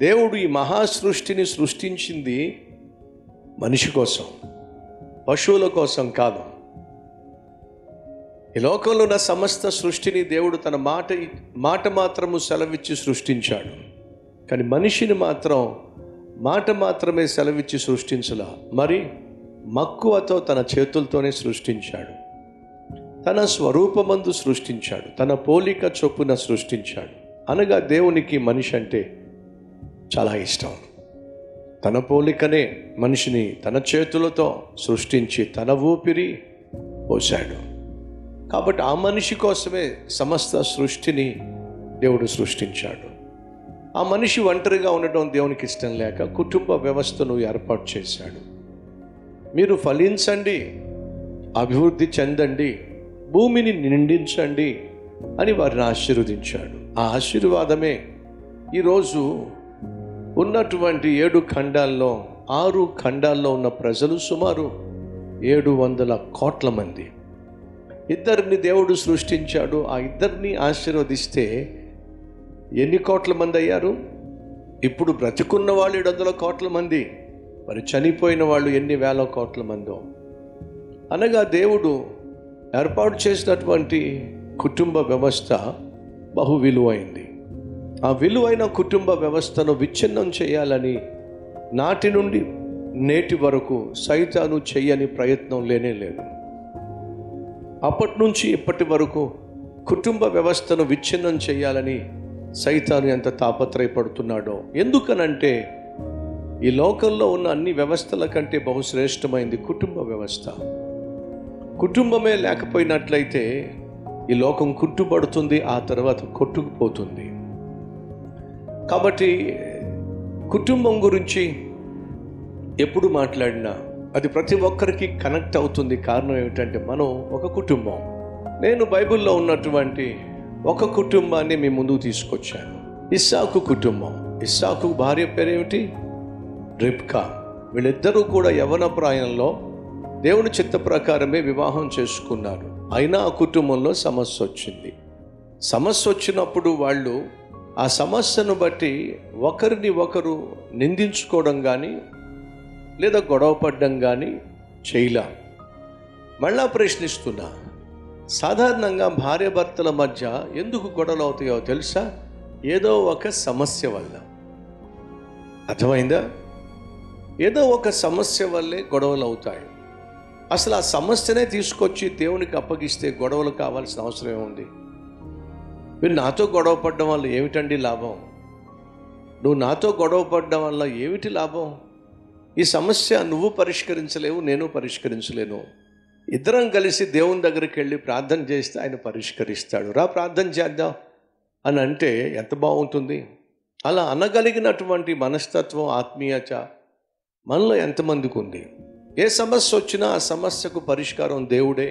దేవుడు ఈ మహా సృష్టిని సృష్టించింది మనిషి కోసం, పశువుల కోసం కాదు. ఈ లోకంలో ఉన్న సమస్త సృష్టిని దేవుడు తన మాట మాత్రము సెలవిచ్చి సృష్టించాడు. కానీ మనిషిని మాత్రం మాట మాత్రమే సెలవిచ్చి సృష్టించలా, మరి మక్కువతో తన చేతులతోనే సృష్టించాడు. తన స్వరూపమందు సృష్టించాడు, తన పోలిక చొప్పున సృష్టించాడు. అనగా దేవునికి మనిషి అంటే చాలా ఇష్టం. తన పోలికనే మనిషిని తన చేతులతో సృష్టించి తన ఊపిరి పోశాడు. కాబట్టి ఆ మనిషి కోసమే సమస్త సృష్టిని దేవుడు సృష్టించాడు. ఆ మనిషి ఒంటరిగా ఉండడం దేవునికి ఇష్టం లేక కుటుంబ వ్యవస్థను ఏర్పాటు చేశాడు. మీరు ఫలించండి, అభివృద్ధి చెందండి, భూమిని నిండించండి అని వారిని ఆశీర్వదించాడు. ఆ ఆశీర్వాదమే ఈరోజు ఉన్నటువంటి 7 ఖండాల్లో 6 ఖండాల్లో ఉన్న ప్రజలు సుమారు 700 కోట్ల మంది. ఇద్దరిని దేవుడు సృష్టించాడు. ఆ ఇద్దరిని ఆశీర్వదిస్తే ఎన్ని కోట్ల మంది అయ్యారు? ఇప్పుడు బ్రతికున్న వాళ్ళు 700 కోట్ల మంది, మరి చనిపోయిన వాళ్ళు ఎన్ని వేల కోట్ల మందో. అనగా దేవుడు ఏర్పాటు చేసినటువంటి కుటుంబ వ్యవస్థ బహు విలువైంది. ఆ విలువైన కుటుంబ వ్యవస్థను విచ్ఛిన్నం చేయాలని నాటి నుండి నేటి వరకు సైతాను చెయ్యని ప్రయత్నం లేనే లేదు. అప్పటి నుంచి ఇప్పటి వరకు కుటుంబ వ్యవస్థను విచ్ఛిన్నం చేయాలని సైతాను ఎంత తాపత్రయపడుతున్నాడో. ఎందుకనంటే ఈ లోకంలో ఉన్న అన్ని వ్యవస్థల కంటే బహుశ్రేష్టమైంది కుటుంబ వ్యవస్థ. కుటుంబమే లేకపోయినట్లయితే ఈ లోకం కుట్టుబడుతుంది, ఆ తర్వాత కొట్టుకుపోతుంది. కాబట్టి కుటుంబం గురించి ఎప్పుడు మాట్లాడినా అది ప్రతి ఒక్కరికి కనెక్ట్ అవుతుంది. కారణం ఏమిటంటే మనం ఒక కుటుంబం. నేను బైబిల్లో ఉన్నటువంటి ఒక కుటుంబాన్ని మీ ముందుకు తీసుకొచ్చాను. ఇస్సాకు కుటుంబం. ఇస్సాకు భార్య పేరేమిటి? రిబ్కా. వీళ్ళిద్దరూ కూడా యవ్వన ప్రాయంలో దేవుని చిత్త ప్రకారమే వివాహం చేసుకున్నారు. అయినా ఆ కుటుంబంలో సమస్య వచ్చింది. సమస్య వచ్చినప్పుడు వాళ్ళు ఆ సమస్యను బట్టి ఒకరిని ఒకరు నిందించుకోవడం కానీ లేదా గొడవ పడడం కానీ చేయలా. మళ్ళా ప్రశ్నిస్తున్నా, సాధారణంగా భార్యాభర్తల మధ్య ఎందుకు గొడవలు అవుతాయో తెలుసా? ఏదో ఒక సమస్య వల్ల. అర్థమైందా? ఏదో ఒక సమస్య వల్లే గొడవలు అవుతాయి. అసలు ఆ సమస్యనే తీసుకొచ్చి దేవునికి అప్పగిస్తే గొడవలు కావాల్సిన అవసరం ఏముంది? మీరు నాతో గొడవ పడడం వల్ల ఏమిటండి లాభం? నువ్వు నాతో గొడవ పడడం వల్ల ఏమిటి లాభం? ఈ సమస్య నువ్వు పరిష్కరించలేవు, నేను పరిష్కరించలేను. ఇద్దరం కలిసి దేవుని దగ్గరికి వెళ్ళి ప్రార్థన చేస్తే ఆయన పరిష్కరిస్తాడు. రా ప్రార్థన చేద్దాం అని అంటే ఎంత బాగుంటుంది. అలా అనగలిగినటువంటి మనస్తత్వం, ఆత్మీయత మనలో ఎంతమందికి ఉంది? ఏ సమస్య వచ్చినా ఆ సమస్యకు పరిష్కారం దేవుడే.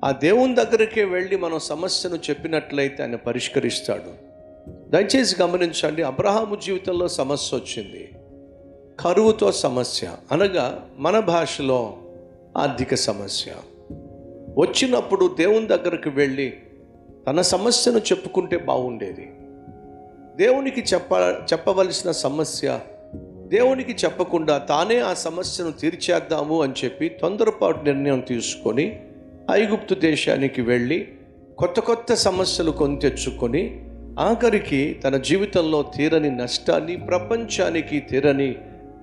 ఆ దేవుని దగ్గరికే వెళ్ళి మనం సమస్యను చెప్పినట్లయితే ఆయన పరిష్కరిస్తాడు. దయచేసి గమనించండి, అబ్రహాము జీవితంలో సమస్య వచ్చింది, కరువుతో సమస్య, అనగా మన భాషలో ఆర్థిక సమస్య వచ్చినప్పుడు దేవుని దగ్గరికి వెళ్ళి తన సమస్యను చెప్పుకుంటే బాగుండేది. దేవునికి చెప్పవలసిన సమస్య దేవునికి చెప్పకుండా తానే ఆ సమస్యను తీర్చేద్దాము అని చెప్పి తొందరపాటు నిర్ణయం తీసుకొని ఐగుప్తు దేశానికి వెళ్ళి కొత్త సమస్యలు కొని తెచ్చుకొని ఆఖరికి తన జీవితంలో తీరని నష్టాన్ని, ప్రపంచానికి తీరని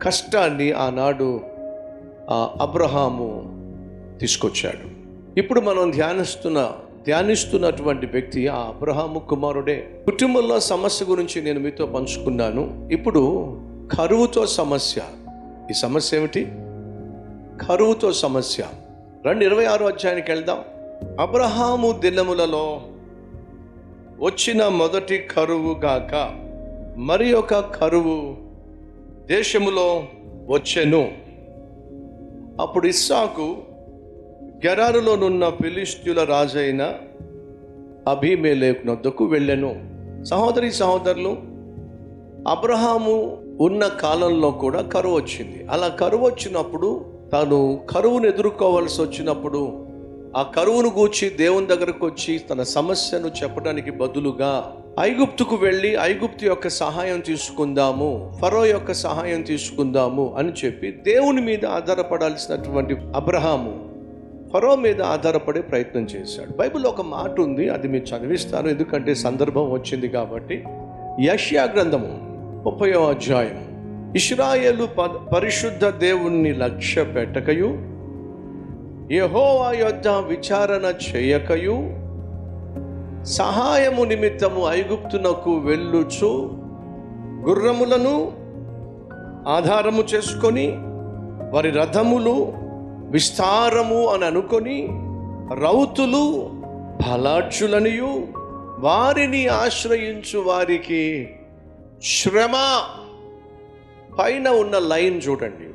కష్టాన్ని ఆనాడు అబ్రహాము తీసుకొచ్చాడు. ఇప్పుడు మనం ధ్యానిస్తున్నటువంటి వ్యక్తి ఆ అబ్రహాము కుమారుడే. కుటుంబంలో సమస్య గురించి నేను మీతో పంచుకున్నాను. ఇప్పుడు కరువుతో సమస్య. ఈ సమస్య ఏమిటి? కరువుతో సమస్య. 26వ అధ్యాయానికి వెళ్దాం. అబ్రహాము దినములలో వచ్చిన మొదటి కరువు గాక మరి ఒక కరువు దేశములో వచ్చెను. అప్పుడు ఇస్సాకు గెరారులోనున్న ఫిలిష్తీయుల రాజైన అబీమెలెకు నొద్దకు వెళ్ళెను. సహోదరులు, అబ్రహాము ఉన్న కాలంలో కూడా కరువు వచ్చింది. అలా కరువు వచ్చినప్పుడు తాను కరువును ఎదుర్కోవాల్సి వచ్చినప్పుడు ఆ కరువును గూర్చి దేవుని దగ్గరకు వచ్చి తన సమస్యను చెప్పడానికి బదులుగా ఐగుప్తుకు వెళ్ళి ఐగుప్తు యొక్క సహాయం తీసుకుందాము, ఫరో యొక్క సహాయం తీసుకుందాము అని చెప్పి దేవుని మీద ఆధారపడాల్సినటువంటి అబ్రహాము ఫరో మీద ఆధారపడే ప్రయత్నం చేశాడు. బైబిల్లో ఒక మాట ఉంది, అది మీరు చదివిస్తాను ఎందుకంటే సందర్భం వచ్చింది కాబట్టి. యెషయా గ్రంథము 30వ అధ్యాయం. ఇశ్రాయేలు పరిశుద్ధ దేవుణ్ణి లక్ష్య పెట్టకయు, యెహోవా యొద్ద విచారణ చేయకయు, సహాయము నిమిత్తము ఐగుప్తునకు వెళ్ళుచు గుర్రములను ఆధారము చేసుకొని వారి రథములు విస్తారము అని అనుకొని రౌతులు బలాఢ్యులనియు వారిని ఆశ్రయించు వారికి శ్రమ. పైన ఉన్న లైన్ చూడండి,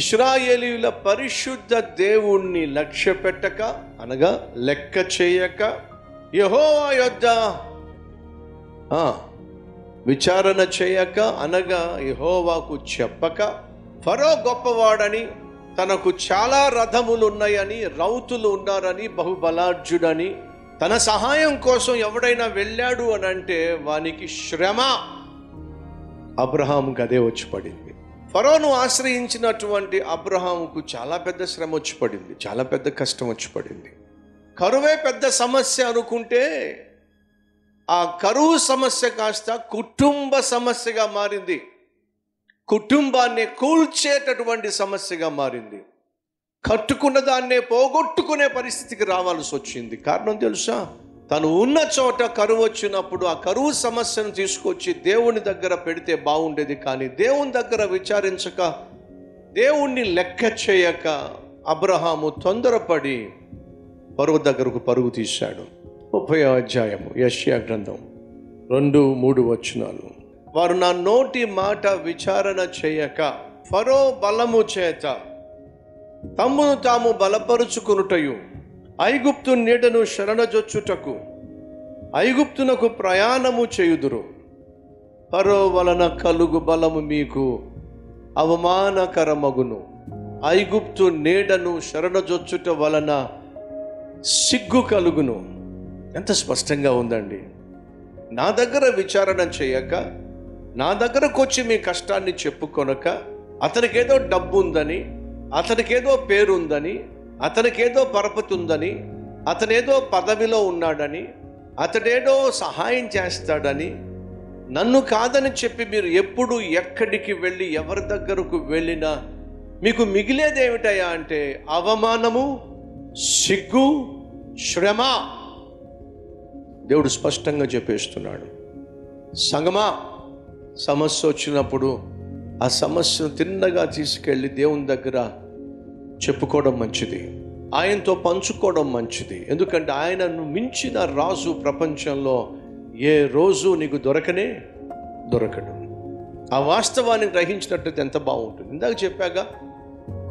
ఇశ్రాయేలీయుల పరిశుద్ధ దేవుణ్ణి లక్ష్య పెట్టక అనగా లెక్క చేయక, యెహోవా యొద్ద విచారణ చేయక అనగా యెహోవాకు చెప్పక, ఫరో గొప్పవాడని, తనకు చాలా రథములు ఉన్నాయని, రౌతులు ఉన్నారని, బహుబలాఢ్యుడని, తన సహాయం కోసం ఎవడైనా వెళ్ళాడు అని అంటే వానికి శ్రమ. అబ్రహాముకు అదే వచ్చి పడింది. ఫరోను ఆశ్రయించినటువంటి అబ్రహాముకు చాలా పెద్ద శ్రమ వచ్చి పడింది, చాలా పెద్ద కష్టం వచ్చి పడింది. కరువే పెద్ద సమస్య అనుకుంటే ఆ కరువు సమస్య కాస్త కుటుంబ సమస్యగా మారింది, కుటుంబాన్ని కూల్చేటటువంటి సమస్యగా మారింది. కట్టుకున్న దాన్నే పోగొట్టుకునే పరిస్థితికి రావాల్సి వచ్చింది. కారణం తెలుసా? తను ఉన్న చోట కరువు వచ్చినప్పుడు ఆ కరువు సమస్యను తీసుకొచ్చి దేవుని దగ్గర పెడితే బాగుండేది, కానీ దేవుని దగ్గర విచారించక, దేవుణ్ణి లెక్క చేయక అబ్రహాము తొందరపడి ఫరో దగ్గరకు పరుగు తీశాడు. 30వ అధ్యాయము యెషయా గ్రంథం 2-3 వచనాలు. వారు నా నోటి మాట విచారణ చేయక ఫరో బలము చేత తమ్మును తాము బలపరుచుకొనుటయు, ఐగుప్తు నీడను శరణజొచ్చుటకు ఐగుప్తునకు ప్రయాణము చేయుదురు. ఫరో వలన కలుగు బలము మీకు అవమానకరమగును, ఐగుప్తు నీడను శరణజొచ్చుట వలన సిగ్గు కలుగును. ఎంత స్పష్టంగా ఉందండి. నా దగ్గర విచారణ చేయక, నా దగ్గరకు వచ్చి మీ కష్టాన్ని చెప్పుకొనక, అతనికేదో డబ్బు ఉందని, అతనికేదో పేరుందని, అతనికేదో పరపతి ఉందని, అతనేదో పదవిలో ఉన్నాడని, అతడేదో సహాయం చేస్తాడని, నన్ను కాదని చెప్పి మీరు ఎప్పుడు ఎక్కడికి వెళ్ళి ఎవరి దగ్గరకు వెళ్ళినా మీకు మిగిలేదేమిటయా అంటే అవమానము, సిగ్గు, శ్రమ. దేవుడు స్పష్టంగా చెప్పేస్తున్నాడు. సంగమా, సమస్య వచ్చినప్పుడు ఆ సమస్యను తిన్నగా తీసుకెళ్ళి దేవుని దగ్గర చెప్పుకోవడం మంచిది, ఆయనతో పంచుకోవడం మంచిది. ఎందుకంటే ఆయనను మించిన రాజు ప్రపంచంలో ఏ రోజు నీకు దొరకడు. ఆ వాస్తవాన్ని గ్రహించినట్లయితే ఎంత బాగుంటుంది. ఇందాక చెప్పాగా,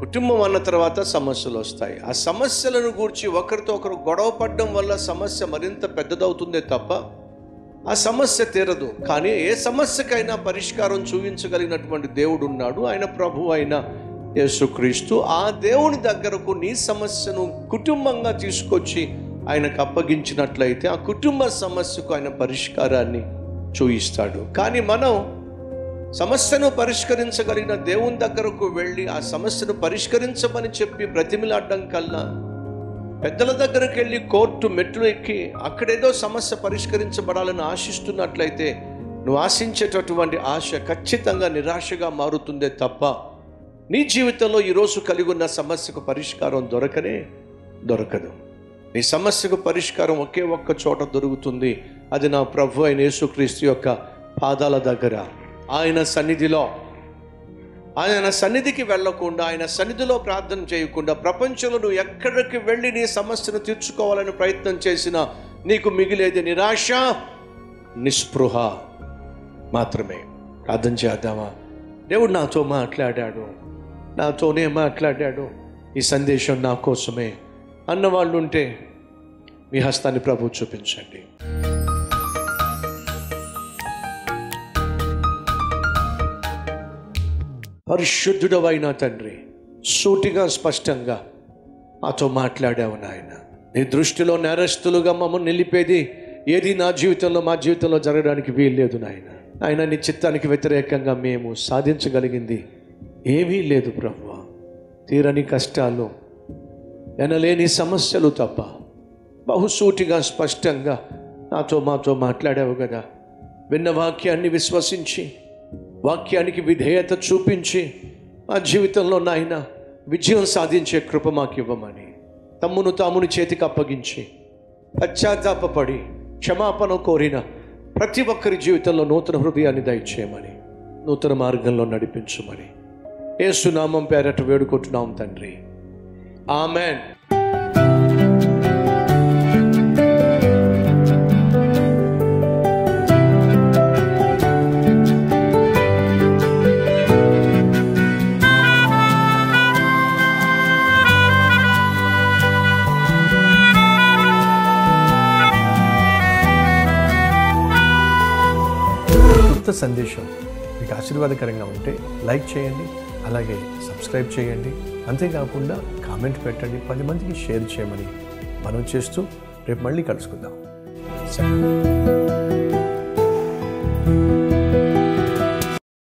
కుటుంబం అన్న తర్వాత సమస్యలు వస్తాయి. ఆ సమస్యలను గూర్చి ఒకరితో ఒకరు గొడవ పడడం వల్ల సమస్య మరింత పెద్దదవుతుందే తప్ప ఆ సమస్య తీరదు. కానీ ఏ సమస్యకైనా పరిష్కారం చూపించగలిగినటువంటి దేవుడు ఉన్నాడు, ఆయన ప్రభు అయిన యేసుక్రీస్తు. ఆ దేవుని దగ్గరకు నీ సమస్యను కుటుంబంగా తీసుకొచ్చి ఆయనకు అప్పగించినట్లయితే ఆ కుటుంబ సమస్యకు ఆయన పరిష్కారాన్ని చూయిస్తాడు. కానీ మనం సమస్యను పరిష్కరించగలిగిన దేవుని దగ్గరకు వెళ్ళి ఆ సమస్యను పరిష్కరించమని చెప్పి బ్రతిమిలాడడం కన్నా, పెద్దల దగ్గరకు వెళ్ళి కోర్టు మెట్లు ఎక్కి అక్కడేదో సమస్య పరిష్కరించబడాలని ఆశిస్తున్నట్లయితే నువ్వు ఆశించేటటువంటి ఆశ ఖచ్చితంగా నిరాశగా మారుతుందే తప్ప నీ జీవితంలో ఈరోజు కలిగి ఉన్న సమస్యకు పరిష్కారం దొరకదు. నీ సమస్యకు పరిష్కారం ఒకే ఒక్క చోట దొరుకుతుంది, అది నా ప్రభు అయిన యేసుక్రీస్తు యొక్క పాదాల దగ్గర. ఆయన సన్నిధిలో, ఆయన సన్నిధికి వెళ్ళకుండా, ఆయన సన్నిధిలో ప్రార్థన చేయకుండా ప్రపంచంలో నువ్వు ఎక్కడికి వెళ్ళి నీ సమస్యను తీర్చుకోవాలని ప్రయత్నం చేసినా నీకు మిగిలేది నిరాశ, నిస్పృహ మాత్రమే. ప్రార్థన చేద్దామా? దేవుడు నాతోనే మాట్లాడాడు, ఈ సందేశం నా కోసమే అన్నవాళ్ళు ఉంటే మీ హస్తాన్ని ప్రభు చూపించండి. పరిశుద్ధుడవైన తండ్రి, సూటిగా స్పష్టంగా మాతో మాట్లాడావు నాయన. నీ దృష్టిలో నేరస్తులుగా మమ్మల్ని నిలిపేది ఏది నా జీవితంలో మా జీవితంలో జరగడానికి వీల్లేదు నాయన. ఆయన నీ చిత్తానికి వ్యతిరేకంగా మేము సాధించగలిగింది ఏమీ లేదు ప్రభువా. తీరని కష్టాలు, ఎనలేని సమస్యలు తప్ప. బహుసూటిగా స్పష్టంగా మాతో మాట్లాడావు కదా. విన్న వాక్యాన్ని విశ్వసించి, వాక్యానికి విధేయత చూపించి, మా జీవితంలో నాయన విజయం సాధించే కృప మాకు ఇవ్వమని, తమ్మును తాముని చేతికి అప్పగించి పశ్చాత్తాపపడి క్షమాపణ కోరిన ప్రతి ఒక్కరి జీవితంలో నూతన హృదయాన్ని దయచేయమని, నూతన మార్గంలో నడిపించమని యేసు నామం పేరట వేడుకుంటున్నాం తండ్రి. ఆమెన్. సందేశం మీకు ఆశీర్వాదకరంగా ఉంటే లైక్ చేయండి, అలాగే సబ్స్క్రైబ్ చేయండి. అంతేకాకుండా కామెంట్ పెట్టండి, 10 మందికి షేర్ చేయమని మనం చేస్తూ రేపు మళ్ళీ కలుసుకుందాం.